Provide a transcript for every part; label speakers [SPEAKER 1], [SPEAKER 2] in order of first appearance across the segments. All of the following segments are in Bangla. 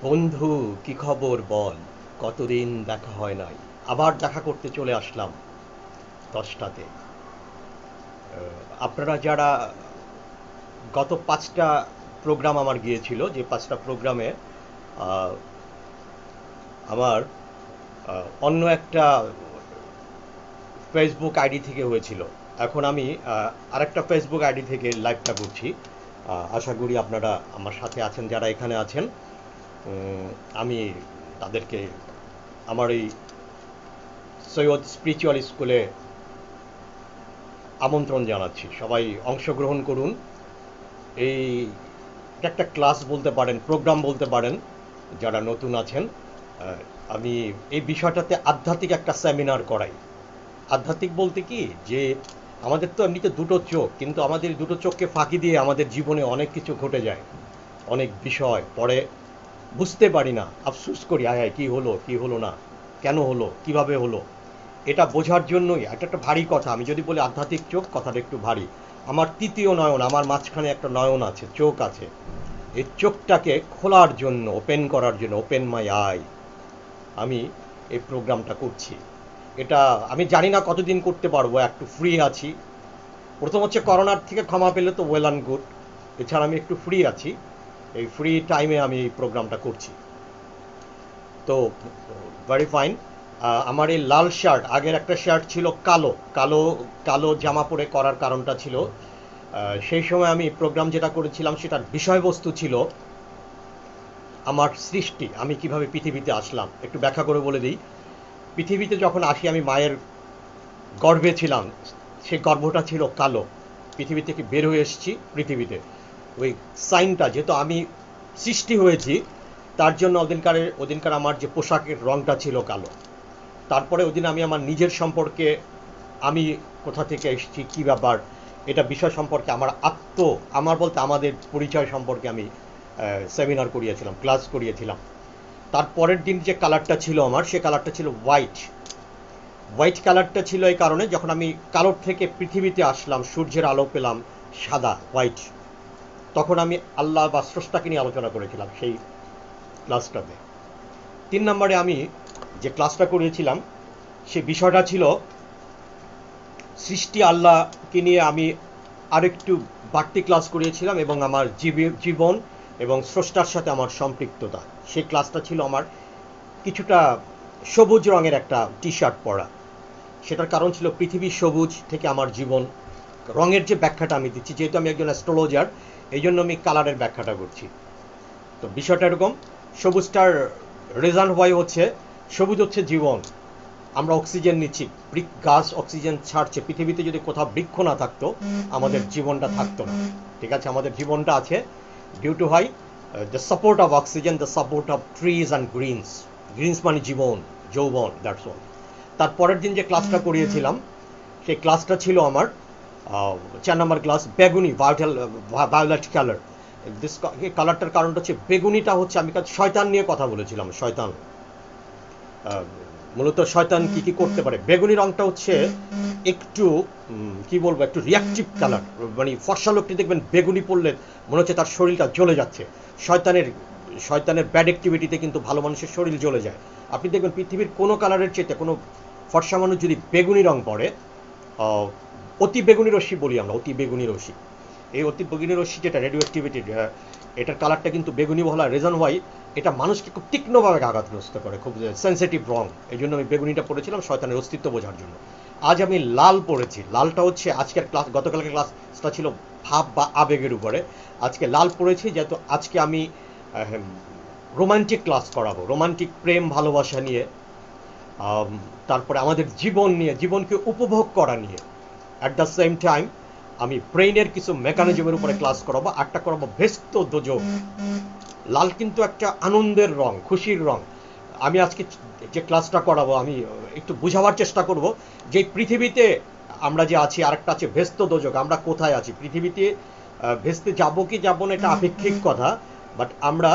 [SPEAKER 1] বন্ধু, কি খবর বল? কতদিন দেখা হয় নাই। আবার দেখা করতে চলে আসলাম 10টাতে। আপনারা যারা গত 5টা প্রোগ্রাম আমার গিয়েছিল, যে 5টা প্রোগ্রামে আমার অন্য একটা ফেসবুক আইডি থেকে হয়েছিল। এখন আমি আরেকটা ফেসবুক আইডি থেকে লাইভটা করছি। আশা করি আপনারা আমার সাথে আছেন, যারা এখানে আছেন। আমি তাদেরকে আমার এই সৈয়দ স্পিরিচুয়াল স্কুলে আমন্ত্রণ জানাচ্ছি, সবাই অংশগ্রহণ করুন। এই একটা ক্লাস বলতে পারেন, প্রোগ্রাম বলতে পারেন, যারা নতুন আছেন। আমি এই বিষয়টাতে আধ্যাত্মিক একটা সেমিনার করাই। আধ্যাত্মিক বলতে কি, যে আমাদের তো এমনিতে দুটো চোখ, কিন্তু আমাদের দুটো চোখকে ফাঁকি দিয়ে আমাদের জীবনে অনেক কিছু ঘটে যায়। অনেক বিষয় পরে বুঝতে পারি না, আফসোস করি, আয় আয় কী হলো কী হলো না, কেন হলো, কিভাবে হলো। এটা বোঝার জন্যই এটা একটা ভারী কথা। আমি যদি বলি আধ্যাত্মিক চোখ, কথাটা একটু ভারী। আমার তৃতীয় নয়ন, আমার মাঝখানে একটা নয়ন আছে, চোখ আছে। এই চোখটাকে খোলার জন্য, ওপেন করার জন্য, ওপেন মাই আই, আমি এই প্রোগ্রামটা করছি। এটা আমি জানি না কতদিন করতে পারবো, একটু ফ্রি আছি। প্রথম হচ্ছে করোনার থেকে ক্ষমা পেলে তো ওয়েল অ্যান্ড গুড। এছাড়া আমি একটু ফ্রি আছি, এই ফ্রি টাইমে আমি এই প্রোগ্রামটা করছি। তো ভেরি ফাইন। আমার এই লাল শার্ট, আগের একটা শার্ট ছিল কালো কালো কালো জামা পরে করার কারণটা ছিল, সেই সময় আমি প্রোগ্রাম যেটা করেছিলাম সেটার বিষয়বস্তু ছিল আমার সৃষ্টি, আমি কিভাবে পৃথিবীতে আসলাম। একটু ব্যাখ্যা করে বলে দিই। পৃথিবীতে যখন আসি, আমি মায়ের গর্ভে ছিলাম, সেই গর্ভটা ছিল কালো। পৃথিবী থেকে বের হয়ে এসেছি পৃথিবীতে, ওই সাইনটা, যেহেতু আমি সৃষ্টি হয়েছি, তার জন্য ওদিনকার আমার যে পোশাকের রঙটা ছিল কালো। তারপরে ওদিন আমি আমার নিজের সম্পর্কে, আমি কোথা থেকে এসেছি, কী ব্যাপার, এটা বিষয় সম্পর্কে আমার বলতে আমাদের পরিচয় সম্পর্কে আমি সেমিনার করিয়েছিলাম, ক্লাস করিয়েছিলাম। তারপরের দিন যে কালারটা ছিল আমার, সে কালারটা ছিল হোয়াইট। হোয়াইট কালারটা ছিল এই কারণে, যখন আমি কালোর থেকে পৃথিবীতে আসলাম, সূর্যের আলো পেলাম সাদা হোয়াইট, তখন আমি আল্লাহ বা স্রষ্টাকে নিয়ে আলোচনা করেছিলাম সেই ক্লাসটাতে। 3 নম্বরে আমি যে ক্লাসটা করিয়েছিলাম, সে বিষয়টা ছিল সৃষ্টি আল্লাহকে নিয়ে। আমি আরেকটু বাড়তি ক্লাস করিয়েছিলাম, এবং আমার জীবন এবং স্রষ্টার সাথে আমার সম্পৃক্ততা। সেই ক্লাসটা ছিল আমার কিছুটা সবুজ রঙের একটা টি শার্ট পরা। সেটার কারণ ছিল পৃথিবী সবুজ থেকে আমার জীবন। রঙের যে ব্যাখ্যাটা আমি দিচ্ছি, যেহেতু আমি একজন অ্যাস্ট্রোলজার, এই জন্য আমি কালারের ব্যাখ্যাটা করছি। তো বিষয়টা এরকম, সবুজটার রিজন হোয়াই হচ্ছে, সবুজ হচ্ছে জীবন। আমরা অক্সিজেন নিচ্ছি, গাছ অক্সিজেন ছাড়ছে। পৃথিবীতে যদি কোথাও বৃক্ষ না থাকতো, আমাদের জীবনটা থাকতো না। ঠিক আছে, আমাদের জীবনটা আছে due to high the support of oxygen, the support of trees and greens. Greens মানে জীবন, যৌবন, দ্যাটস অল। তারপরের দিন যে ক্লাসটা করিয়েছিলাম, সেই ক্লাসটা ছিল আমার 4 নম্বর ক্লাস, বেগুনি, ভায়োলেট কালার। এই কালারটার কারণটা হচ্ছে, বেগুনিটা হচ্ছে, আমি শয়তান নিয়ে কথা বলেছিলাম। শয়তান, মূলত শয়তান কি কি করতে পারে। বেগুনি রংটা হচ্ছে একটু কি বলবো, একটু রিয়াক্টিভ কালার। মানে ফর্সা লোকটি দেখবেন বেগুনি পড়লে মনে হচ্ছে তার শরীরটা জ্বলে যাচ্ছে। শয়তানের ব্যাড অ্যাক্টিভিটিতে কিন্তু ভালো মানুষের শরীর জ্বলে যায়। আপনি দেখবেন পৃথিবীর কোনো কালারের চেয়ে কোনো ফর্সা মানুষ যদি বেগুনি রং পরে, অতি বেগুনি রশ্মি বলি আমরা, অতি বেগুনি রশ্মি, এই অতি বেগুনি রশ্মি যেটা রেডিও অ্যাক্টিভিটি, এটার কালারটা কিন্তু বেগুনি বলা। রিজন হোয়াই, এটা মানুষকে খুব তীক্ষ্ণভাবে আঘাতগ্রস্ত করে, খুব সেন্সিটিভ রং। এই জন্য আমি বেগুনিটা পড়েছিলাম শয়তানের অস্তিত্ব বোঝার জন্য। আজ আমি লাল পড়েছি। লালটা হচ্ছে আজকের ক্লাস, গতকালকের ক্লাসটা ছিল ভাব বা আবেগের উপরে। আজকে লাল পড়েছি, যেহেতু আজকে আমি রোমান্টিক ক্লাস করাবো, রোমান্টিক প্রেম ভালোবাসা নিয়ে, তারপরে আমাদের জীবন নিয়ে, জীবনকে উপভোগ করা নিয়ে। অ্যাট দ্য সেম টাইম আমি ব্রেইনের কিছু মেকানিজমের উপরে ক্লাস করাবো। আরটা করাবো ভেস্ত দোজক। লাল কিন্তু একটা আনন্দের রং, খুশির রং। আমি আজকে যে ক্লাসটা করাবো, আমি একটু বুঝাবার চেষ্টা করব যে পৃথিবীতে আমরা যে আছি, আরেকটা আছে ভেস্ত দোজক। আমরা কোথায় আছি পৃথিবীতে, ভেস্তে যাবো কি যাবো না এটা আপেক্ষিক কথা, বাট আমরা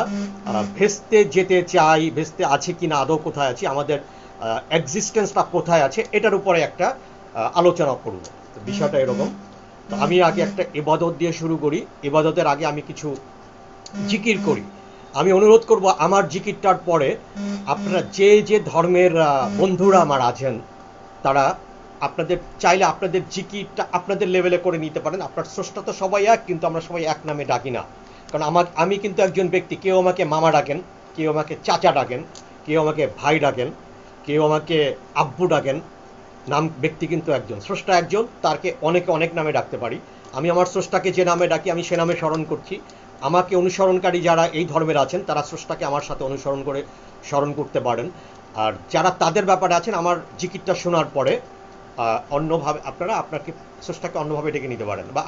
[SPEAKER 1] ভেস্তে যেতে চাই। ভেস্তে আছে কি না, আদৌ কোথায় আছি, আমাদের এক্সিস্টেন্সটা কোথায় আছে, এটার উপরে একটা আলোচনা করব। বিষয়টা এরকম। তো আমি আগে একটা ইবাদত দিয়ে শুরু করি। ইবাদতের আগে আমি কিছু জিকির করি। আমি অনুরোধ করব আমার জিকিরটার পরে আপনারা যে যে ধর্মের বন্ধুরা আমার আছেন তারা আপনাদের চাইলে আপনাদের জিকিরটা আপনাদের লেভেলে করে নিতে পারেন। আপনার স্রষ্টা তো সবাই এক, কিন্তু আমরা সবাই এক নামে ডাকি না। কারণ আমি কিন্তু একজন ব্যক্তি, কেউ আমাকে মামা ডাকেন, কেউ আমাকে চাচা ডাকেন, কেউ আমাকে ভাই ডাকেন, কেউ আমাকে আব্বু ডাকেন। নাম ব্যক্তি কিন্তু একজন, স্রষ্টা একজন, তারকে অনেকে অনেক নামে ডাকতে পারি। আমি আমার স্রষ্টাকে যে নামে ডাকি আমি সে নামে স্মরণ করছি। আমাকে অনুসরণকারী যারা এই ধর্মের আছেন তারা স্রষ্টাকে আমার সাথে অনুসরণ করে স্মরণ করতে পারেন। আর যারা তাদের ব্যাপারে আছেন আমার জিকিরটা শোনার পরে অন্যভাবে আপনাকে স্রষ্টাকে অন্যভাবে ডেকে নিতে পারেন, বা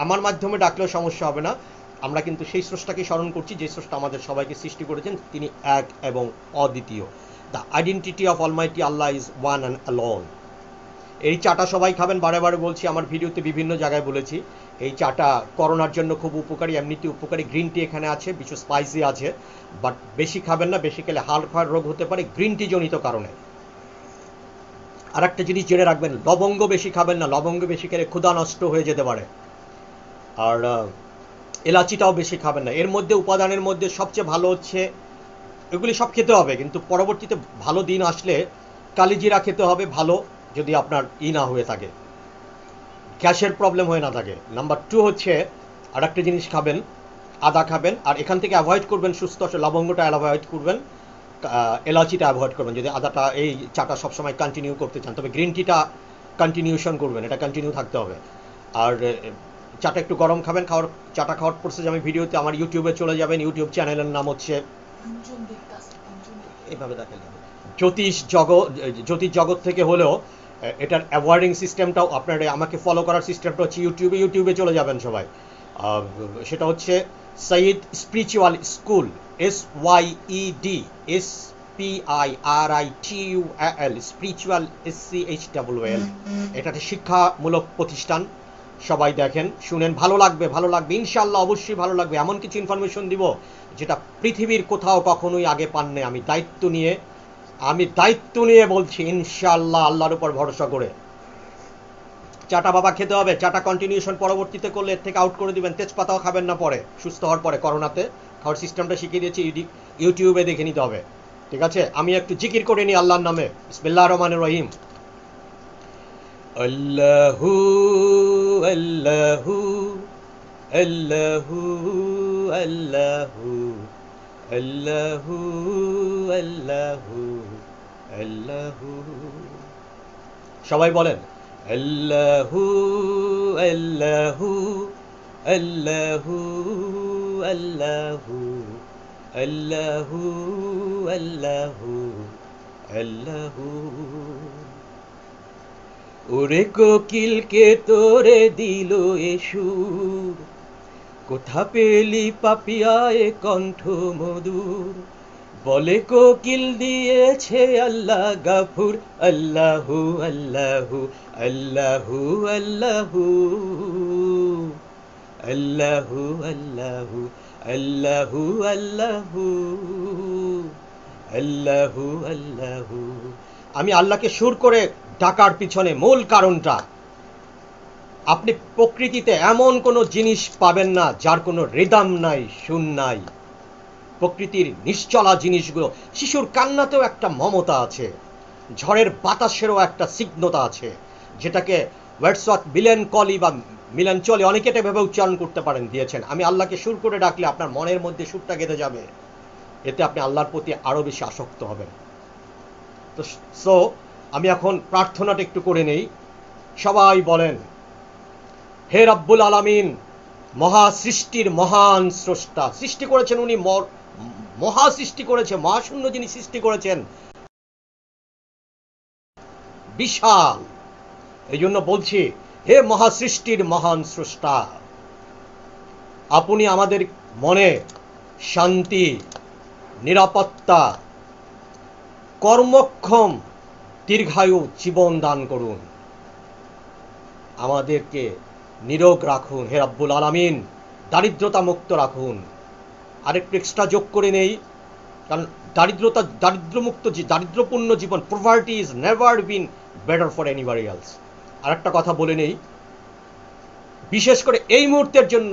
[SPEAKER 1] আমার মাধ্যমে ডাকলেও সমস্যা হবে না। আমরা কিন্তু সেই স্রষ্টাকে স্মরণ করছি যে স্রষ্টা আমাদের সবাইকে সৃষ্টি করেছেন, তিনি এক এবং অদ্বিতীয়। The identity of Almighty Allah is one and alone. এই চাটা সবাই খাবেন, বারে বারে বলছি, আমার ভিডিওতে বিভিন্ন জায়গায় বলেছি। এই চাটা করোনার জন্য খুব উপকারী, এমনিতে উপকারী। গ্রিন টি এখানে আছে, কিছু স্পাইসি আছে, বাট বেশি খাবেন না, বেশি খেলে হাড় রোগ হতে পারে গ্রিন টি জনিত কারণে। আর একটা জিনিস জেনে রাখবেন, লবঙ্গ বেশি খাবেন না, লবঙ্গ বেশি খেলে ক্ষুধা নষ্ট হয়ে যেতে পারে। আর এলাচিটাও বেশি খাবেন না। এর মধ্যে উপাদানের মধ্যে সবচেয়ে ভালো হচ্ছে, এগুলি সব খেতে হবে, কিন্তু পরবর্তীতে ভালো দিন আসলে কালিজিরা খেতে হবে ভালো, যদি আপনার না হয়ে থাকে, গ্যাসের প্রবলেম হয়ে না থাকে। নাম্বার 2 হচ্ছে আর একটা জিনিস খাবেন, আদা খাবেন। আর এখান থেকে অ্যাভয়েড করবেন সুস্থ, লবঙ্গটা অ্যাভয়েড করবেন, এলাচিটা অ্যাভয়েড করবেন যদি আদাটা এই চাটা সবসময় কন্টিনিউ করতে চান। তবে গ্রিন টিটা কন্টিনিউশন করবেন, এটা কন্টিনিউ থাকতে হবে। আর চাটা একটু গরম খাবেন। চাটা খাওয়ার প্রসেস আমি ভিডিওতে, আমার ইউটিউবে চলে যাবেন, ইউটিউব চ্যানেলের নাম হচ্ছে এইভাবে দেখা যাবে জ্যোতিষ জগৎ থেকে হলেও এটার অ্যাওয়ার্ডিং সিস্টেমটাও আপনার, আমাকে ফলো করার সিস্টেমটা হচ্ছে ইউটিউবে চলে যাবেন সবাই। সেটা হচ্ছে সঈদ spiritual school, SYED SPIRITUAL, spiritual SCHWL। এটা একটা শিক্ষামূলক প্রতিষ্ঠান। সবাই দেখেন, শুনেন, ভালো লাগবে ইনশাল্লাহ, অবশ্যই ভালো লাগবে। এমন কিছু ইনফরমেশন দিব যেটা পৃথিবীর কোথাও কখনোই আগে পাননি। আমি দায়িত্ব নিয়ে বলছি, ইনশাল্লাহ, আল্লাহর উপর ভরসা করে। চাটা বাবা খেতে হবে। চাটা কন্টিনিউশন পরবর্তীতে করলে এর থেকে আউট করে দিবেন। তেজপাতাও খাবেন না পরে, সুস্থ হওয়ার পরে। করোনাতে খাওয়ার সিস্টেমটা শিখিয়ে দিয়েছি, ইউটিউবে দেখে নিতে হবে, ঠিক আছে? আমি একটু জিকির করে নিই আল্লাহর নামে। বিসমিল্লাহির রহমানির রহিম। আল্লাহু আল্লাহু আল্লাহু আল্লাহু আল্লাহু আল্লাহু আল্লাহু। সবাই বলেন আল্লাহু আল্লাহু আল্লাহু আল্লাহু আল্লাহু আল্লাহু আল্লাহু। ওরে কোকিলকে তোরে দিল এ সুর, কোথা পেলি পাপিয়া এ কণ্ঠ মধুর? বলে কোকিল দিয়েছে আল্লাহ গাফুর। আল্লাহু আল্লাহু আল্লাহু আল্লাহু আল্লাহু আল্লাহু আল্লাহু আল্লাহু আল্লাহু আল্লাহু। আমি আল্লাহকে সুর করে ডাকার পিছনে মূল কারণটা, আপনি প্রকৃতিতে এমন কোনো জিনিস পাবেন না যার কোনো রিদম নাই, সুর নাই। প্রকৃতির নিশ্চলা জিনিসগুলো, শিশুর কান্নাতেও একটা মমতা আছে, ঝড়ের বাতাসেরও একটা সিগ্নতা আছে, যেটাকে ওয়ার্ডসওয়ার্থ মিলেনকলি বা মিলেনচলি, অনেকে এটা ভেবে উচ্চারণ করতে পারেন, দিয়েছেন। আমি আল্লাহকে সুর করে ডাকলে আপনার মনের মধ্যে সুরটা গেঁথে যাবে, এতে আপনি আল্লাহর প্রতি আরো বেশি আসক্ত হবেন। তো আমি এখন প্রার্থনাটা একটু করে নেই। সবাই বলেন, হে রব্বুল আলামিন, মহা সৃষ্টির মহান স্রষ্টা, সৃষ্টি করেছেন উনি, মহা সৃষ্টি করেছে, মহাশূন্য যিনি সৃষ্টি করেছেন, বিশাল। এই জন্য বলছি, হে মহা সৃষ্টির মহান স্রষ্টা, আপনি আমাদের মনে শান্তি, নিরাপত্তা, কর্মক্ষম দীর্ঘায়ু জীবন দান করুন, আমাদেরকে নিরোগ রাখুন হে রব্বুল আলামিন, দারিদ্রতা মুক্ত রাখুন। আরেকটু এক্সট্রা যোগ করে নেই, কারণ দারিদ্রপূর্ণ জীবন, poverty is never been better for anybody else. আর একটা কথা বলে নেই, বিশেষ করে এই মুহূর্তের জন্য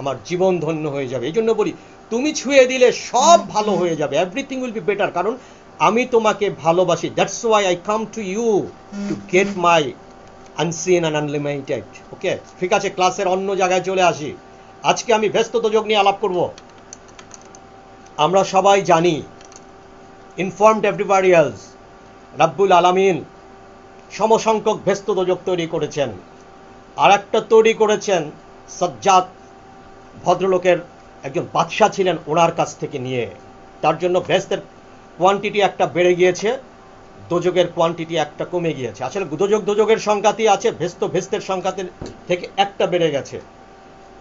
[SPEAKER 1] আমার জীবন ধন্য হয়ে যাবে। এই জন্য বলি তুমি ছুঁয়ে দিলে সব ভালো হয়ে যাবে, এভরিথিং উইল বি বেটার, কারণ আমি তোমাকে ভালোবাসি। That's why I come to you to get my unseen and unlimited. Okay, ঠিক আছে, ক্লাসের অন্য জায়গায় চলে আসি। আজকে আমি ব্যস্ত যোগ নিয়ে আলাপ করব। আমরা সবাই জানি, ইনফর্মড এভরিবডি এলস, রাব্বুল আলামিন সমসংখ্যক ব্যস্ত যোগ তৈরি করেছেন। আর একটা তৈরি করেছেন সাজ্জাদ ভদ্রলোকের একজন বাদশাহ ছিলেন, ওনার কাছ থেকে নিয়ে। তার জন্য ভেস্তের কোয়ান্টিটি একটা বেড়ে গিয়েছে, দোজকের কোয়ান্টিটি একটা কমে গিয়েছে। আসলে দোজকের সংখ্যাতেই আছে, ভেস্তের সংখ্যাতে থেকে একটা বেড়ে গেছে।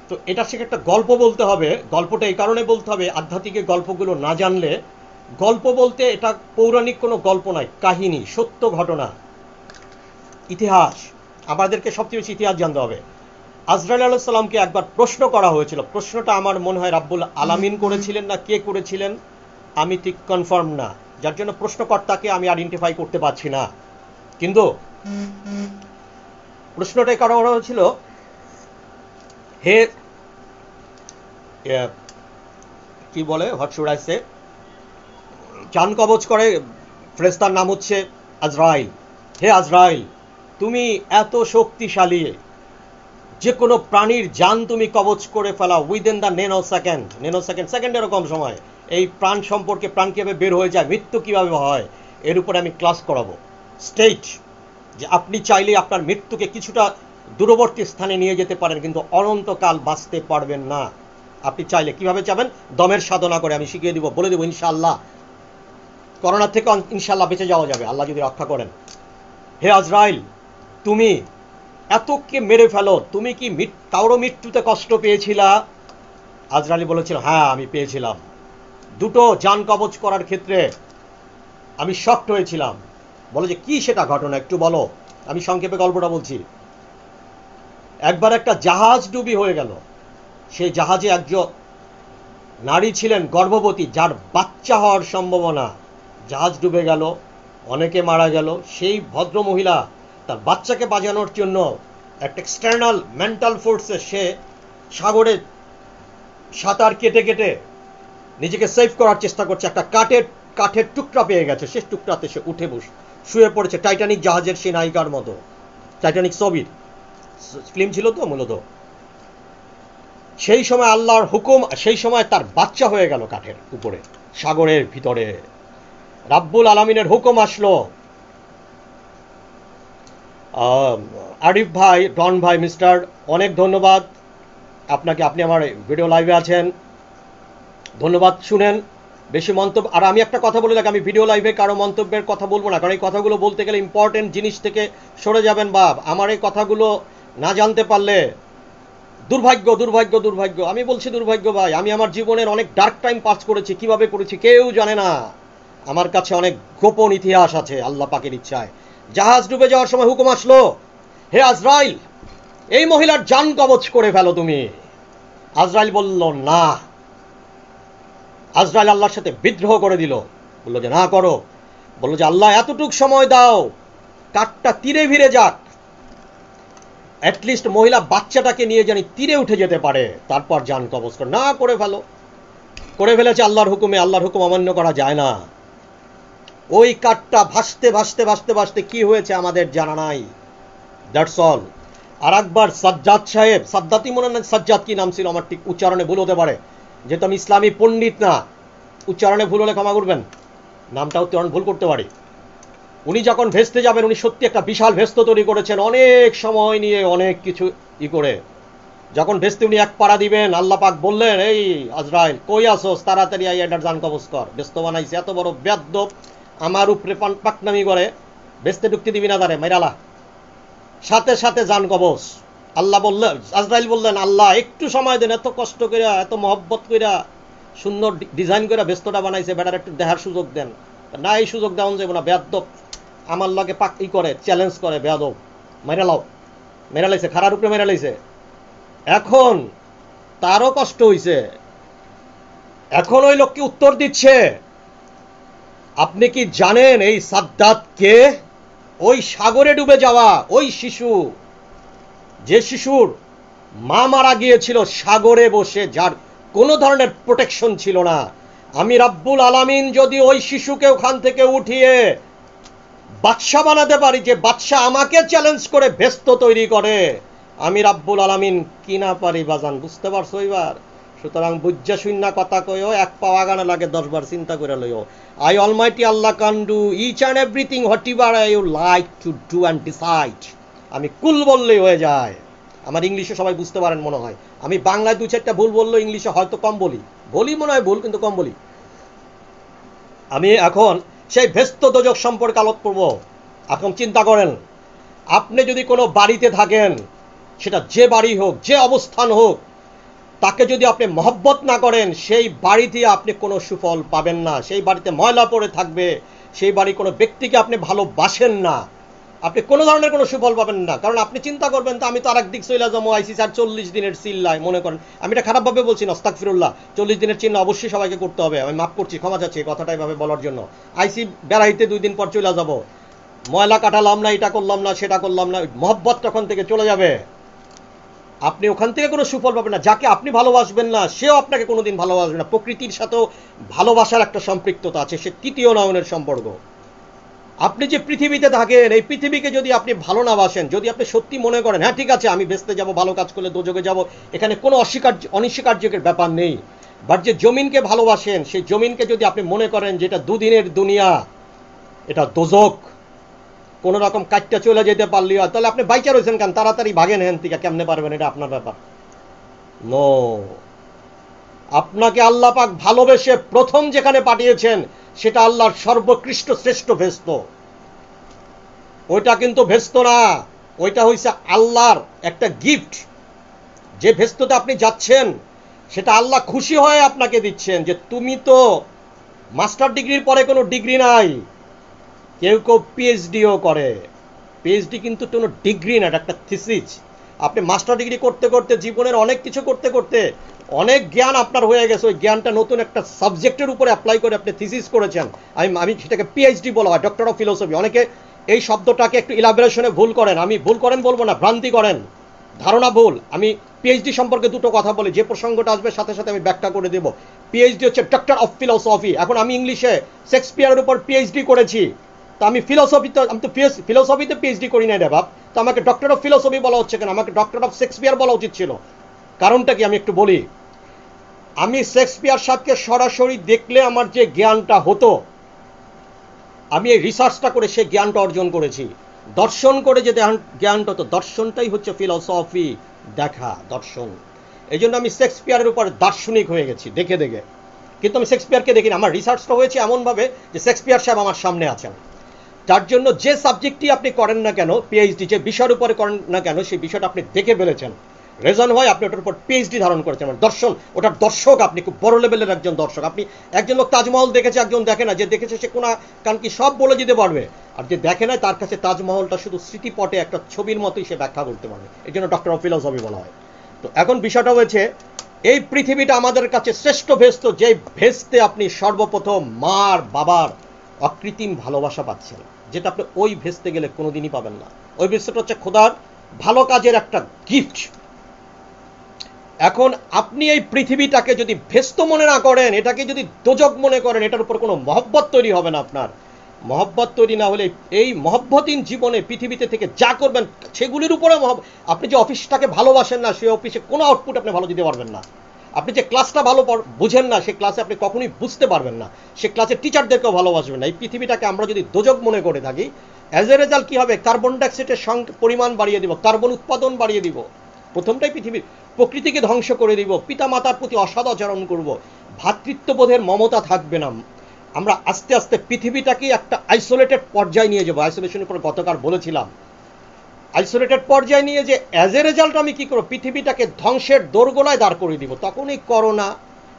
[SPEAKER 1] তো এটা সে একটা গল্প বলতে হবে। গল্পটা এই কারণে বলতে হবে, আধ্যাত্মিক গল্পগুলো না জানলে, গল্প বলতে এটা পৌরাণিক কোনো গল্প নয়, কাহিনী, সত্য ঘটনা, ইতিহাস। আমাদেরকে সবচেয়ে বেশি ইতিহাস জানতে হবে। আজরাইল আলাইহিস সালামকে একবার প্রশ্ন করা হয়েছিল। প্রশ্নটা আমার মনে হয় রাব্বুল আলামিন করেছিলেন না কে করেছিলেন আমি ঠিক কনফার্ম না, যার জন্য প্রশ্নকর্তাকে আমি আইডেন্টিফাই করতে পারছি না। কিন্তু প্রশ্নটাই করা হয়েছিল, হে কি বলে, হোয়াট শুড আই সে, জান কবজ করে ফেরেশতার নাম হচ্ছে আজরাইল। হে আজরাইল, তুমি এত শক্তিশালী, যে কোনো প্রাণীর জান তুমি কবজ করে ফেলা উইদিন দ্য সেকেন্ডেরও কম সময়। এই প্রাণ সম্পর্কে, প্রাণ কীভাবে বের হয়ে যায়, মৃত্যু কীভাবে হয়, এর উপরে আমি ক্লাস করাবো। স্টেট যে আপনি চাইলে আপনার মৃত্যুকে কিছুটা দূরবর্তী স্থানে নিয়ে যেতে পারেন, কিন্তু অনন্তকাল বাঁচতে পারবেন না। আপনি চাইলে কিভাবে চাবেন, দমের সাধনা করে আমি শিখিয়ে দিব, বলে দেবো ইনশাআল্লাহ। করোনা থেকে ইনশাআল্লাহ বেঁচে যাওয়া যাবে, আল্লাহ যদি রক্ষা করেন। হে আজরাইল, তুমি এতকে মেরে ফেলো, তুমি কি কারো মৃত্যুতে কষ্ট পেয়েছিলা? আজরাইল বলেছিল, হ্যাঁ আমি পেয়েছিলাম। দুটো জান কবজ করার ক্ষেত্রে আমি শকড হয়েছিলাম। বলো যে কি সেটা ঘটনা, একটু বলো। আমি সংক্ষেপে গল্পটা বলছি। একবার একটা জাহাজ ডুবি হয়ে গেল। সেই জাহাজে একজন নারী ছিলেন গর্ভবতী, যার বাচ্চা হওয়ার সম্ভাবনা। জাহাজ ডুবে গেল, অনেকে মারা গেল। সেই ভদ্র মহিলা তার বাচ্চাকে বাঁচানোর জন্য একটা এক্সটার্নাল মেন্টাল ফোর্সে সে সাগরে সাঁতার কেটে কেটে নিজেকে সেভ করার চেষ্টা করছে। একটা কাঠের টুকরা পেয়ে গেছে, শেষ টুকরাতে সে উঠে শুয়ে পড়েছে, টাইটানিক জাহাজের সেই নায়িকার মতো। টাইটানিক ছবির ফিল্ম ছিল তো মূলত। সেই সময় আল্লাহর হুকুম, সেই সময় তার বাচ্চা হয়ে গেল কাঠের উপরে, সাগরের ভিতরে। রাব্বুল আলামিনের হুকুম আসলো। আরিফ ভাই, ডন ভাই, মিস্টার, অনেক ধন্যবাদ আপনাকে, আপনি আমার ভিডিও লাইভে আছেন, ধন্যবাদ। শুনেন বেশি মন্তব্য, আর আমি একটা কথা বলে রাখি, আমি ভিডিও লাইভে কারো মন্তব্যের কথা বলবো না, কারণ এই কথাগুলো বলতে গেলে ইম্পর্টেন্ট জিনিস থেকে সরে যাবেন বাপ। আমার এই কথাগুলো না জানতে পারলে দুর্ভাগ্য, দুর্ভাগ্য, দুর্ভাগ্য। আমি বলছি দুর্ভাগ্য ভাই, আমি আমার জীবনের অনেক ডার্ক টাইম পাস করেছি, কিভাবে করেছি কেউ জানে না। আমার কাছে অনেক গোপন ইতিহাস আছে আল্লাহ পাকের ইচ্ছায়। জাহাজ ডুবে যাওয়ার সময় হুকুম আসলো, হে আজরাইল, এই মহিলার জান কবজ করে ফেলো তুমি। আজরাইল বলল না। আজরাইল আল্লাহর সাথে বিদ্রোহ করে দিল, বলল যে না করো। বলল যে আল্লাহ এতটুক সময় দাও, কাঠটা তীরে ভিড়ে যাক, অ্যাটলিস্ট মহিলা বাচ্চাটাকে নিয়ে জানি তীরে উঠে যেতে পারে, তারপর জান কবজ কর। না, করে ফেলো। করে ফেলেছে আল্লাহর হুকুমে। আল্লাহর হুকুম অমান্য করা যায় না। ওই কাঠটা ভাসতে ভাসতে ভাসতে ভাসতে কি হয়েছে আমাদের জানা নাই। That's all. আর একবার সাজ্জাদ সাহেব, সাদ্দাতি মনে না, সাজ্জাদ কি নাম ছিল, আমার ঠিক উচ্চারণে ভুল হতে পারে, যেহেতু আমি ইসলামী পণ্ডিত না, উচ্চারণে ভুল হলে ক্ষমা করবেন, নামটা উচ্চারণ ভুল করতে পারি। উনি যখন ভেস্তে যাবেন, উনি সত্যি একটা বিশাল ভেস্ত তৈরি করেছেন, অনেক সময় নিয়ে, অনেক কিছু করে। যখন ভেস্তে উনি এক পাড়া দিবেন, আল্লাহ পাক বললেন, এই আজরাইল কই আসোস, তাড়াতাড়ি আই এটার জান কবজ কর। ভেস্ত বানাইছে, এত বড় বেয়াদ্দব, আমার উপরে পাকনামি করে, ভেস্তে ঢুকতে দিবি না তারে, মাইরালা। সাথে সাথে জান কবজ। আল্লাহ বললেন, আজরাইল বললেন, আল্লাহ একটু সময় দেন, এত কষ্ট করে, এত মহব্বত করে, সুন্দর ডিজাইন করে ভেস্তটা বানাইছে, বেটার একটু দেখার সুযোগ দেন। না, এই সুযোগ দেওয়া যাবে না, বেয়াদ্দব, আমার লগে পাক করে, চ্যালেঞ্জ করে, বেয়াদব, মেরা লাও। মেরা লাইছে, খারার উপরে মেরা লাইছে। এখন তারও কষ্ট হইছে, এখন ওই লোককে উত্তর দিচ্ছে, আপনি কি জানেন এই সাদ্দাত কে? ওই সাগরে ডুবে যাওয়া ওই শিশু, যে শিশুর মা মারা গিয়েছিল সাগরে বসে, যার কোনো ধরনের প্রোটেকশন ছিল না। আমি রাব্বুল আলামিন যদি ওই শিশুকে ওখান থেকে উঠিয়ে বাদশা বানাতে পারি, যে বাদশা আমাকে চ্যালেঞ্জ করে ভেস্ত তৈরি করে, আমি রাব্বুল আলামিন কি না পারি বাজান, বুঝতে পারছো এবার? সুতরাং বুঝা শূন্য কথা কইও, এক পা আগানা লাগে 10 বার চিন্তা করে লইও। I almighty Allah can do each and everything whatever you like to do and decide. আমি কুল বললেই হয়ে যায়। আমার ইংলিশে সবাই বুঝতে পারেন মনে হয়, আমি বাংলায় 2-4টা ভুল বললেও ইংলিশে হয়তো কম বলি মনে হয় ভুল, কিন্তু কম বলি। আমি এখন সেই ভেস্ত দোজক সম্পর্কে আলোচনা করব। এখন চিন্তা করেন, আপনি যদি কোনো বাড়িতে থাকেন, সেটা যে বাড়ি হোক, যে অবস্থান হোক, তাকে যদি আপনি মহব্বত না করেন, সেই বাড়িতে আপনি কোনো সুফল পাবেন না। সেই বাড়িতে ময়লা পড়ে থাকবে, সেই বাড়ি কোনো ব্যক্তিকে আপনি ভালোবাসেন না, আপনি কোনো ধরনের কোনো সুফল পাবেন না। কারণ আপনি চিন্তা করবেন, তো আমি তো আরেক দিক চলে যাবো, আইসি স্যার 40 দিনের চিল্লায়, মনে করেন আমি এটা খারাপভাবে বলছি না, আস্তাগফিরুল্লাহ, 40 দিনের চিহ্ন অবশ্যই সবাইকে করতে হবে, আমি মাফ করছি, ক্ষমা চাচ্ছি কথাটা এভাবে বলার জন্য। আইসি বেড়াইতে 2 দিন পর চলে যাবো, ময়লা কাটালাম না, এটা করলাম না, সেটা করলাম না, মহব্বত তখন থেকে চলে যাবে। আপনি ওখান থেকে কোনো সুফল পাবেন না। যাকে আপনি ভালোবাসবেন না, সেও আপনাকে কোনোদিন ভালোবাসবে না। প্রকৃতির সাথেও ভালোবাসার একটা সম্পৃক্ততা আছে, সে তৃতীয় নয়নের সম্পর্ক। আপনি যে পৃথিবীতে থাকেন, এই পৃথিবীকে যদি আপনি ভালো না বাসেন, যদি আপনি সত্যি মনে করেন হ্যাঁ ঠিক আছে আমি বেসতে যাব, ভালো কাজ করলে দোজকে যাব, এখানে কোনো অনস্বীকার্যের ব্যাপার নেই, বাট যে জমিনকে ভালোবাসেন, সেই জমিনকে যদি আপনি মনে করেন যে এটা দুদিনের দুনিয়া, এটা দোজক, কোন রকম কাজটা চলে যেতে পারলি হয়, তাহলে আপনি বাইচা রয়েছেন কেন? তাড়াতাড়ি ভাগেন হেন থেকে, কেমনে পারবেন? এটা আপনার ব্যাপার। নো, আপনাকে আল্লাহ পাক ভালোবেসে প্রথম যেখানে পাঠিয়েছেন, সেটা আল্লাহর সর্বোৎকৃষ্ট শ্রেষ্ঠ ভেস্ত। ওইটা কিন্তু ভেস্ত না, ওইটা হইছে আল্লাহর একটা গিফট। যে ভেস্ততে আপনি যাচ্ছেন, সেটা আল্লাহ খুশি হয়ে আপনাকে দিচ্ছেন, যে তুমি তো মাস্টার ডিগ্রির পরে কোনো ডিগ্রি নাই, কেউ কেউ পিএইচডিও করে। পিএইচডি কিন্তু কোনো ডিগ্রি না, এটা একটা থিসিস। আপনি মাস্টার ডিগ্রি করতে করতে, জীবনের অনেক কিছু করতে করতে অনেক জ্ঞান আপনার হয়ে গেছে, ওই জ্ঞানটা নতুন একটা সাবজেক্টের উপরে অ্যাপ্লাই করে আপনি থিসিস করেছেন। আমি সেটাকে পিএইচডি বলা হয়, ডক্টর অফ ফিলোসফি। অনেকে এই শব্দটাকে একটু ইলাবোরেশনে ভুল করেন, আমি ভুল করেন বলবো না, ভ্রান্তি করেন, ধারণা ভুল। আমি পিএইচডি সম্পর্কে দুটো কথা বলি, যে প্রসঙ্গটা আসবে সাথে সাথে আমি ব্যাখ্যা করে দেব। পিএইচডি হচ্ছে ডক্টর অফ ফিলোসফি। এখন আমি ইংলিশে শেক্সপিয়ারের উপর পিএইচডি করেছি, তো আমি ফিলোসফিতে পিএইচডি করি না রে বাপ, তো আমাকে ডক্টর অফ ফিলোসফি বলা হচ্ছে কেন? আমাকে ডক্টর অফ শেক্সপিয়ার বলা উচিত ছিল। কারণটা কি আমি একটু বলি। আমি শেক্সপিয়ার সাহেবকে সরাসরি দেখলে আমার যে জ্ঞানটা হতো, আমি এই রিসার্চটা করে সেই জ্ঞানটা অর্জন করেছি। দর্শন করে যে জ্ঞানটা হতো, দর্শনটাই হচ্ছে ফিলোসফি, দেখা, দর্শন। এই জন্য আমি শেক্সপিয়ারের উপর দার্শনিক হয়ে গেছি দেখে দেখে। কিন্তু আমি শেক্সপিয়ারকে দেখিনি, আমার রিসার্চটা হয়েছে এমনভাবে যে শেক্সপিয়ার সাহেব আমার সামনে আছেন। যার জন্য যে সাবজেক্টই আপনি করেন না কেন, পিএইচডি যে বিষয়ের উপরে করেন না কেন, সেই বিষয়টা আপনি দেখে ফেলেছেন, রেজন হয় আপনি ওটার উপর পিএইচডি ধারণ করেছেন। মানে দর্শন, ওটার দর্শক আপনি, খুব বড় লেভেলের একজন দর্শক আপনি। একজন লোক তাজমহল দেখেছে, একজন দেখে না। যে দেখেছে সে কোনা কারণ কি সব বলে দিতে পারবে, আর যে দেখে না তার কাছে তাজমহলটা শুধু স্মৃতিপটে একটা ছবির মতোই সে ব্যাখ্যা করতে পারবে। এই জন্য ডক্টর অফ ফিলোসফি বলা হয়। তো এখন বিষয়টা হয়েছে, এই পৃথিবীটা আমাদের কাছে শ্রেষ্ঠ ভেস্ত, যে ভেস্তে আপনি সর্বপ্রথম মার বাবার অকৃত্রিম ভালোবাসা পাচ্ছেন, যেটা আপনি ওই ভেস্তে গেলে কোনোদিনই পাবেন না। ওই ভেস্তটা হচ্ছে খোদার ভালো কাজের একটা গিফট। এখন আপনি এই পৃথিবীটাকে যদি ভেস্ত মনে না করেন, এটাকে যদি দোজক মনে করেন, এটার উপর কোনো মহব্বত তৈরি হবে না আপনার। মহব্বত তৈরি না হলে এই মহব্বতীন জীবনে পৃথিবীতে থেকে যা করবেন সেগুলির উপরে আপনি যে অফিসটাকে ভালোবাসেন না, সেই অফিসে কোনো আউটপুট আপনি ভালো দিতে পারবেন না। আপনি যে ক্লাসটা ভালো বুঝেন না, সেই ক্লাসে আপনি কখনোই বুঝতে পারবেন না, সে ক্লাসের টিচারদেরকেও ভালোবাসবেন না। এই পৃথিবীটাকে আমরা যদি দোজক মনে করে থাকি, অ্যাজ এ রেজাল্ট কি হবে? কার্বন ডাইঅক্সাইডের পরিমাণ বাড়িয়ে দিব, কার্বন উৎপাদন বাড়িয়ে দিব, প্রথমটাই পৃথিবীর প্রকৃতিকে ধ্বংস করে দিব, পিতা মাতার প্রতি অসৎ আচরণ করব, ভ্রাতৃত্ববোধের মমতা থাকবে না। আমরা আস্তে আস্তে পৃথিবীটাকে একটা আইসোলেটেড পর্যায়ে নিয়ে যাবো। আইসোলেশনের উপর গতকাল বলেছিলাম, আইসোলেটেড পর্যায়ে নিয়ে যে অ্যাজ এ রেজাল্ট আমি কি করবো, পৃথিবীটাকে ধ্বংসের দোরগোড়ায় দাঁড় করে দিব। তখন এই করোনা,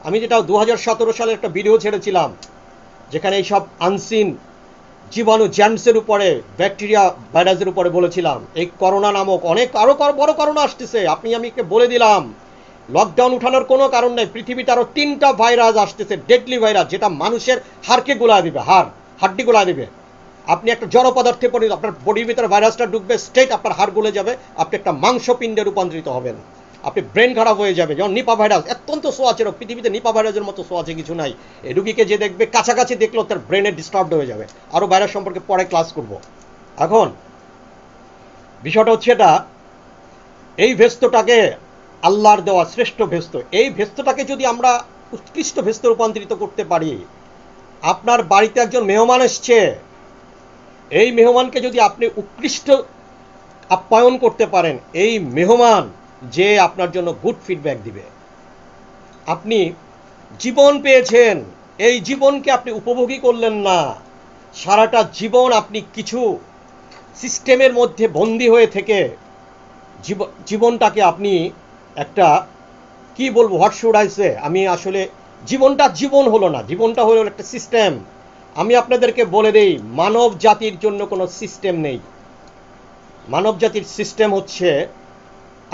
[SPEAKER 1] আমি যেটা 2017 সালে একটা ভিডিও ছেড়েছিলাম, যেখানে এইসব আনসিন জীবাণু জেমসের উপরে, ব্যাকটেরিয়া ভাইরাসের উপরে বলেছিলাম, এই করোনা নামক অনেক আরো বড় করোনা আসতেছে। আমি বলে দিলাম, লকডাউন উঠানোর কোনো কারণ নেই। পৃথিবীতে আরো 3টা ভাইরাস আসতেছে, ডেডলি ভাইরাস, যেটা মানুষের হাড়কে গোলায় দিবে, হাড্ডি গোলায় দিবে। আপনি একটা জড় পদার্থে পড়ে আপনার বডির ভিতরে ভাইরাসটা ঢুকবে, স্ট্রেট আপনার হাড় গলে যাবে, আপনি একটা মাংসপিণ্ডে রূপান্তরিত হবেন। আপনি ব্রেন খারাপ হয়ে যাবে। যেমন নিপা ভাইরাস অত্যন্ত সোয়াচে রোগ, পৃথিবীতে নিপা ভাইরাসের মতো সোয়াচে কিছু নাই। এই রুগীকে যে দেখবে কাছাকাছি দেখলেও তার ব্রেনে ডিস্টার্ব হয়ে যাবে। আরও ভাইরাস সম্পর্কে পরে ক্লাস করব। এখন বিষয়টা হচ্ছে এটা, এই ভেস্তটাকে আল্লাহর দেওয়া শ্রেষ্ঠ ভেস্ত, এই ভেস্তটাকে যদি আমরা উৎকৃষ্ট ভেস্তে রূপান্তরিত করতে পারি, আপনার বাড়িতে একজন মেহমান এসছে, এই মেহমানকে যদি আপনি উৎকৃষ্ট আপ্যায়ন করতে পারেন, এই মেহমান যে আপনার জন্য গুড ফিডব্যাক দিবে। আপনি জীবন পেয়েছেন, এই জীবনকে আপনি উপভোগী করলেন না, সারাটা জীবন আপনি কিছু সিস্টেমের মধ্যে বন্দী হয়ে থেকে জীবনটাকে আপনি একটা কি বলবো, হোয়াট শুড আই সে, আমি আসলে জীবনটা জীবন হলো না, জীবনটা হলো একটা সিস্টেম। আমি আপনাদেরকে বলে দেই, মানব জাতির জন্য কোনো সিস্টেম নেই। মানব জাতির সিস্টেম হচ্ছে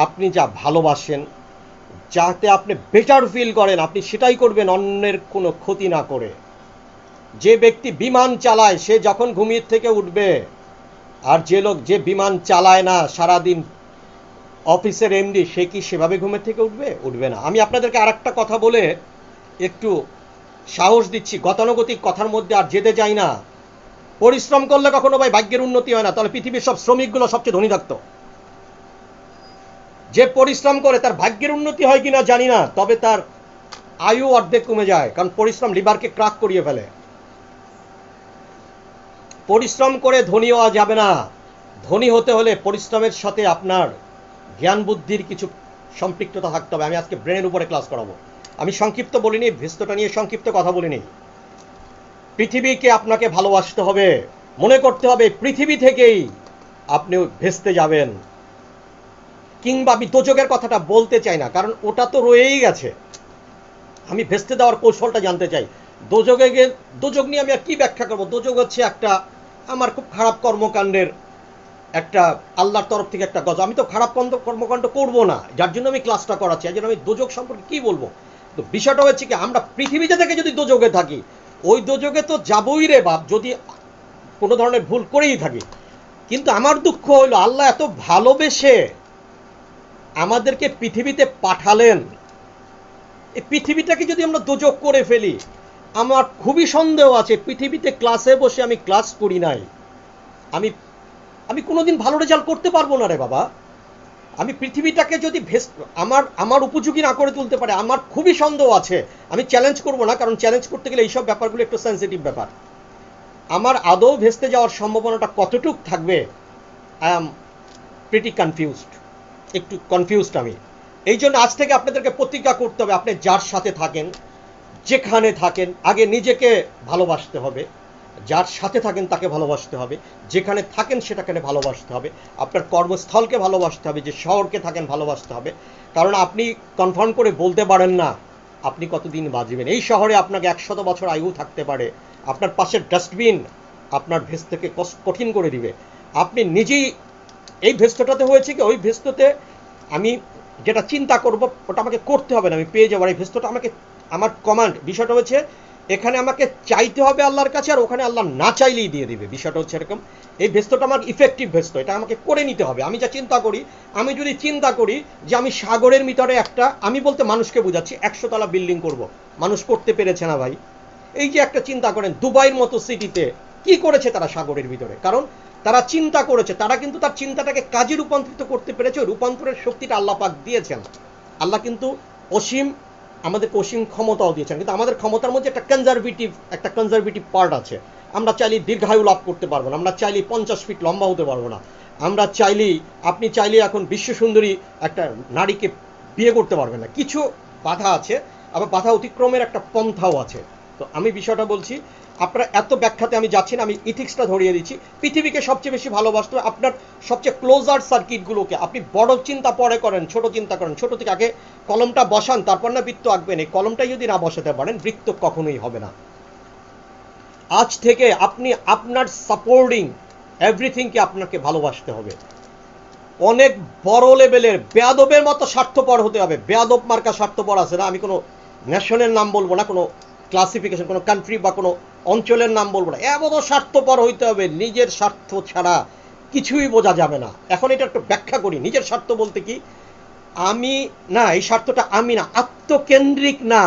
[SPEAKER 1] আপনি যা ভালোবাসেন, যাতে আপনি বেটার ফিল করেন, আপনি সেটাই করবেন, অন্যের কোনো ক্ষতি না করে। যে ব্যক্তি বিমান চালায় সে যখন ঘুমিয়ে থেকে উঠবে, আর যে লোক যে বিমান চালায় না সারাদিন অফিসের এমডি, সে কি সেভাবে ঘুমের থেকে উঠবে? উঠবে না। আমি আপনাদেরকে আর একটা কথা বলে একটু সাহস দিচ্ছি, গতানুগতিক কথার মধ্যে আর যেতে চাই না। পরিশ্রম করলে কখনো ভাই ভাগ্যের উন্নতি হয় না, তাহলে পৃথিবীর সব শ্রমিকগুলো সবচেয়ে ধনী থাকতো। যে পরিশ্রম করে তার ভাগ্যের উন্নতি হয় কিনা জানি না, তবে তার আয়ু অর্ধেক কমে যায়, কারণ পরিশ্রম লিভারকে ক্রাক করিয়ে ফেলে। পরিশ্রম করে ধনী হওয়া যাবে না। ধনী হতে হলে পরিশ্রমের সাথে আপনার জ্ঞান বুদ্ধির কিছু সম্পৃক্ততা থাকতে হবে। আমি আজকে ব্রেনের উপরে ক্লাস করাবো। আমি সংক্ষিপ্ত বলিনি, ভেস্তটা নিয়ে সংক্ষিপ্ত কথা বলিনি। পৃথিবীকে আপনাকে ভালোবাসতে হবে, মনে করতে হবে পৃথিবী থেকেই আপনি ভেস্তে যাবেন। কিংবা আমি দোজকের কথাটা বলতে চাই না, কারণ ওটা তো রয়েই গেছে। আমি ভেস্তে দেওয়ার কৌশলটা জানতে চাই। দোজক নিয়ে আমি আর কি ব্যাখ্যা করবো? দোজক হচ্ছে একটা আমার খুব খারাপ কর্মকাণ্ডের একটা আল্লাহর তরফ থেকে একটা গজব। আমি তো খারাপ কর্মকাণ্ড করবো না, যার জন্য আমি ক্লাসটা করাচ্ছি। এই জন্য আমি দোজক সম্পর্কে কি বলবো? তো বিষয়টা হচ্ছে কি, আমরা পৃথিবীতে থেকে যদি দোজকে থাকি, ওই দোজকে তো যাবই রে বাপ, যদি কোনো ধরনের ভুল করেই থাকি। কিন্তু আমার দুঃখ হইল, আল্লাহ এত ভালোবেসে আমাদেরকে পৃথিবীতে পাঠালেন, এই পৃথিবীটাকে যদি আমরা দোজক করে ফেলি, আমার খুবই সন্দেহ আছে পৃথিবীতে ক্লাসে বসে আমি ক্লাস করি নাই, আমি কোনোদিন ভালো রেজাল্ট করতে পারবো না রে বাবা। আমি পৃথিবীটাকে যদি আমার উপযোগী না করে তুলতে পারে, আমার খুবই সন্দেহ আছে। আমি চ্যালেঞ্জ করব না, কারণ চ্যালেঞ্জ করতে গেলে এইসব ব্যাপারগুলো একটু সেন্সিটিভ ব্যাপার। আমার আদৌ ভেস্তে যাওয়ার সম্ভাবনাটা কতটুক থাকবে, আই এম প্রিটি কনফিউজড, একটু কনফিউজড আমি। এই জন্য আজ থেকে আপনাদেরকে প্রতিজ্ঞা করতে হবে, আপনি যার সাথে থাকেন, যেখানে থাকেন, আগে নিজেকে ভালোবাসতে হবে। যার সাথে থাকেন তাকে ভালোবাসতে হবে, যেখানে থাকেন সেটাকে ভালোবাসতে হবে, আপনার কর্মস্থলকে ভালোবাসতে হবে, যে শহরকে থাকেন ভালোবাসতে হবে। কারণ আপনি কনফার্ম করে বলতে পারেন না আপনি কতদিন বাঁচবেন। এই শহরে আপনাকে 100 বছর আয়ু থাকতে পারে, আপনার পাশের ডাস্টবিন আপনার ভেস্তকে কঠিন করে দিবে। আপনি নিজেই এই ভেস্তটাতে হয়েছে কি, ওই ভেস্ততে আমি যেটা চিন্তা করব ওটা আমাকে করতে হবে না, আমি পেয়ে যাবো। এই ভেস্তটা আমাকে, আমার কমান্ড। বিষয়টা হচ্ছে এখানে আমাকে চাইতে হবে আল্লাহর কাছে, আর ওখানে আল্লাহ না চাইলেই দিয়ে দিবে। বিষয়টা হচ্ছে এরকম। এই ভেস্তটা আমার ইফেক্টিভ ভেস্ত, এটা আমাকে করে নিতে হবে। আমি যা চিন্তা করি, আমি যদি চিন্তা করি যে আমি সাগরের ভিতরে একটা, আমি বলতে মানুষকে বোঝাচ্ছি, 100 তলা বিল্ডিং করব, মানুষ করতে পেরেছে না ভাই। এই যে একটা চিন্তা করেন, দুবাইয়ের মতো সিটিতে কি করেছে তারা সাগরের ভিতরে? কারণ তারা চিন্তা করেছে, তারা কিন্তু তার চিন্তাটাকে কাজে রূপান্তরিত করতে পেরেছে। রূপান্তরের শক্তিটা আল্লাহ পাক দিয়েছেন। আল্লাহ কিন্তু অসীম, আমাদের অসীম ক্ষমতাও দিয়েছেন, কিন্তু আমাদের ক্ষমতার মধ্যে একটা কনজারভেটিভ পার্ট আছে। আমরা চাইলেই দীর্ঘায়ু লাভ করতে পারবো না, আমরা চাইলেই 50 ফিট লম্বা হতে পারবো না, আমরা চাইলেই, আপনি চাইলেই এখন বিশ্ব সুন্দরী একটা নারীকে বিয়ে করতে পারবেন না। কিছু বাধা আছে, আবার বাধা অতিক্রমের একটা পন্থাও আছে। তো আমি বিষয়টা বলছি, আপনারা এত ব্যাখ্যাতে আমি যাচ্ছি না, আমি ইথিক্সটা ধরিয়ে দিচ্ছি। পৃথিবীকে সবচেয়ে বেশি ভালোবাসতে হবে, আপনার সবচেয়ে ক্লোজার সার্কিটগুলোকে। আপনি বড় চিন্তা পরে করেন, ছোট চিন্তা করেন, ছোট থেকে আগে কলমটা বসান, তারপর না বৃত্ত আঁকবেন। এই কলমটাই যদি না বসাতে পারেন, বৃত্ত কখনোই হবে না। আজ থেকে আপনি আপনার সাপোর্টিং এভরিথিংকে আপনাকে ভালোবাসতে হবে। অনেক বড় লেভেলের বেয়াদবের মতো স্বার্থপর হতে হবে। বেয়াদব মার্কা স্বার্থপর আছে না, আমি কোনো ন্যাশনের নাম বলবো না, কোনো ক্লাসিফিকেশন, কোনো কান্ট্রি বা কোনো অঞ্চলের নাম বলবো না। এমন স্বার্থপর হইতে হবে, নিজের স্বার্থ ছাড়া কিছুই বোঝা যাবে না। এখন এটা একটু ব্যাখ্যা করি, নিজের স্বার্থ বলতে কি। আমি না, এই স্বার্থটা আমি না, আত্মকেন্দ্রিক না,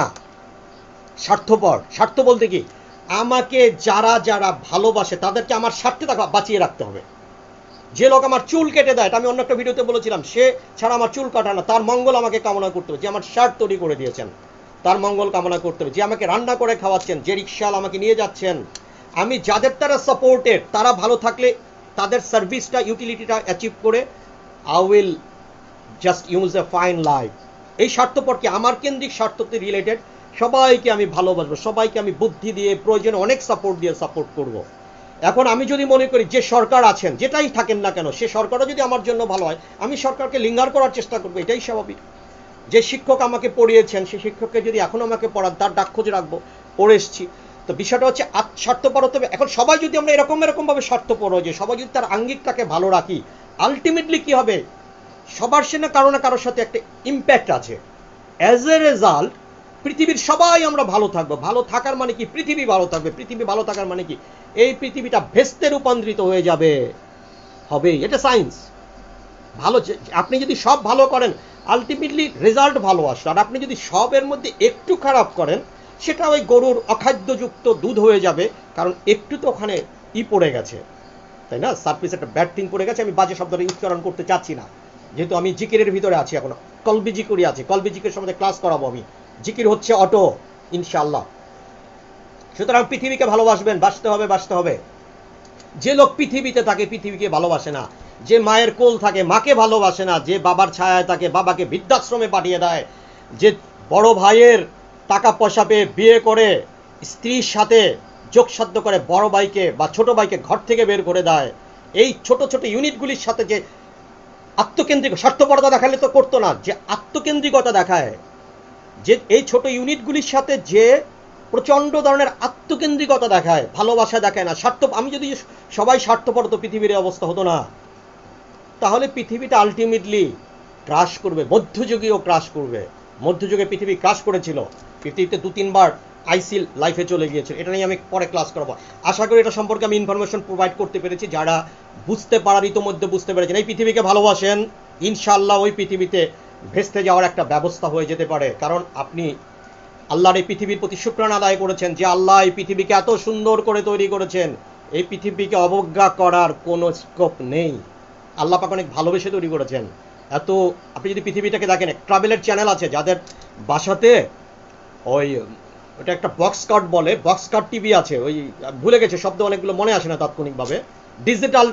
[SPEAKER 1] স্বার্থপর। স্বার্থ বলতে কি, আমাকে যারা যারা ভালোবাসে তাদেরকে আমার স্বার্থে বাঁচিয়ে রাখতে হবে। যে লোক আমার চুল কেটে দেয়, আমি অন্য একটা ভিডিওতে বলেছিলাম, সে ছাড়া আমার চুল কাটা না, তার মঙ্গল আমাকে কামনা করতে হবে। যে আমার শার্ট তৈরি করে দিয়েছেন, তার মঙ্গল কামনা করতে হবে। যে আমাকে রান্না করে খাওয়াচ্ছেন, যে রিক্সাওয়ালা আমাকে নিয়ে যাচ্ছেন, আমি যাদের দ্বারা সাপোর্টেড, তারা ভালো থাকলে তাদের সার্ভিসটা, ইউটিলিটিটা অ্যাচিভ করে I will just use a fine life. এই স্বার্থপর কি, আমার কেন্দ্রিক স্বার্থতে রিলেটেড। সবাইকে আমি ভালোবাসবো, সবাইকে আমি বুদ্ধি দিয়ে, প্রয়োজনে অনেক সাপোর্ট দিয়ে সাপোর্ট করব। এখন আমি যদি মনে করি যে সরকার আছেন, যেটাই থাকেন না কেন, সে সরকারও যদি আমার জন্য ভালো হয়, আমি সরকারকে লিঙ্গার করার চেষ্টা করবো, এটাই স্বাভাবিক। যে শিক্ষক আমাকে পড়িয়েছেন, সেই শিক্ষককে যদি এখন আমাকে পড়ান, তার ডাক খোঁজ রাখবো, পড়ে এসছি। তো বিষয়টা হচ্ছে স্বার্থপর হতে হবে। এখন সবাই যদি আমরা এরকম ভাবে স্বার্থপর হই, যে সবাই যদি তার আঙ্গিকটাকে ভালো রাখি, আলটিমেটলি কি হবে, সবার সে না কারোর সাথে একটা ইম্প্যাক্ট আছে। অ্যাজ এ রেজাল্ট পৃথিবীর সবাই আমরা ভালো থাকবো। ভালো থাকার মানে কি, পৃথিবী ভালো থাকবে। পৃথিবী ভালো থাকার মানে কি, এই পৃথিবীটা ভেস্তে রূপান্তরিত হয়ে যাবে, হবে। এটা সায়েন্স। ভালো, আপনি যদি সব ভালো করেন, আলটিমেটলি রেজাল্ট ভালো আসে। আর আপনি যদি সবের মধ্যে একটু খারাপ করেন, সেটা ওই গরুর অখাদ্যযুক্ত দুধ হয়ে যাবে। কারণ একটু তো ওখানে পড়ে গেছে, তাই না, সার্ফেস একটা ব্যাড থিং পড়ে গেছে। আমি বাজে শব্দটা উচ্চারণ করতে চাচ্ছি না, যেহেতু আমি জিকিরের ভিতরে আছি এখনো। কলবি জিকির আছে, কলবি জিকির সম্বন্ধে ক্লাস করাবো আমি। জিকির হচ্ছে অটো, ইনশাআল্লাহ। সুতরাং পৃথিবীকে ভালোবাসবেন, বাঁচতে হবে। যে লোক পৃথিবীতে থাকে, পৃথিবীকে ভালোবাসে না। যে মায়ের কোল থাকে, মাকে ভালোবাসে না। যে বাবার ছায়ায় থাকে, বাবাকে বৃদ্ধাশ্রমে পাঠিয়ে দেয়। যে বড় ভাইয়ের টাকা পয়সা পেয়ে বিয়ে করে স্ত্রীর সাথে যোগসাধ্য করে বড় ভাইকে বা ছোট ভাইকে ঘর থেকে বের করে দেয়, এই ছোট ছোট ইউনিটগুলির সাথে যে আত্মকেন্দ্রিক, স্বার্থপরতা দেখালে তো করতো না, যে আত্মকেন্দ্রিকতা দেখায়, যে এই ছোট ইউনিটগুলির সাথে যে প্রচন্ড ধরনের আত্মকেন্দ্রিকতা দেখায়, ভালোবাসা দেখায় না, স্বার্থ। আমি যদি সবাই স্বার্থপর, তো পৃথিবীর অবস্থা হতো না। তাহলে পৃথিবীটা আলটিমেটলি ক্রাশ করবে, মধ্যযুগেও ক্রাশ করবে। মধ্যযুগে পৃথিবী ক্রাশ করেছিল, পৃথিবীতে 2-3 বার আইসিল লাইফে চলে গিয়েছিল। এটা নিয়ে আমি পরে ক্লাস করাবো। আশা করি এটা সম্পর্কে আমি ইনফরমেশন প্রোভাইড করতে পেরেছি। যারা বুঝতে পারার ইতোমধ্যে বুঝতে পেরেছেন, এই পৃথিবীকে ভালোবাসেন, ইনশাআল্লাহ ওই পৃথিবীতে ভেস্তে যাওয়ার একটা ব্যবস্থা হয়ে যেতে পারে। কারণ আপনি আল্লাহর এই পৃথিবীর প্রতি শুকরানা আদায় করেছেন, যে আল্লাহ এই পৃথিবীকে এত সুন্দর করে তৈরি করেছেন। এই পৃথিবীকে অবজ্ঞা করার কোনো স্কোপ নেই। আল্লাহ পাক অনেক ভালোবেসে তৈরি করেছেন। এত, আপনি যদি পৃথিবীটাকে দেখেন, ট্রাভেলের চ্যানেল আছে যাদের বাসাতে ওই, ওটা একটা বক্স কাট বলে, বক্স কাট টিভি আছে, ওই ভুলে গেছে শব্দ, অনেকগুলো মনে আসে না তাৎক্ষণিকভাবে, ডিজিটাল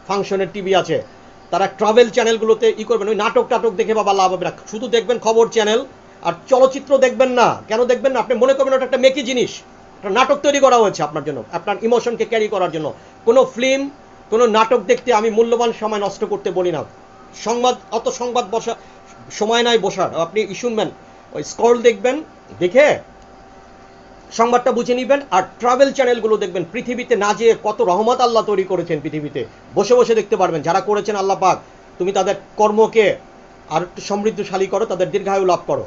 [SPEAKER 1] ফাংশনের টিভি আছে। তারা ট্রাভেল চ্যানেলগুলোতে করবেন, ওই নাটক দেখে বাবা লাভ হবে না। শুধু দেখবেন খবর চ্যানেল, আর চলচ্চিত্র দেখবেন না। কেন দেখবেন না? আপনি মনে করবেন ওটা একটা মেকি জিনিস, একটা নাটক তৈরি করা হয়েছে আপনার জন্য, আপনার ইমোশনকে ক্যারি করার জন্য। কোনো ফিল্ম, কোনো নাটক দেখতে আমি মূল্যবান সময় নষ্ট করতে বলি না। অত সংবাদ বসা সময় নাই বসার। আপনি শুনবেন, ওই স্ক্রল দেখবেন, দেখে সংবাদটা বুঝে নেবেন। আর ট্রাভেল চ্যানেলগুলো দেখবেন, পৃথিবীতে না যেয়ে কত রহমত আল্লাহ তৈরি করেছেন পৃথিবীতে, বসে বসে দেখতে পারবেন। যারা করেছেন আল্লাহ পাক, তুমি তাদের কর্মকে আর একটু সমৃদ্ধশালী করো, তাদের দীর্ঘায়ু লাভ করো।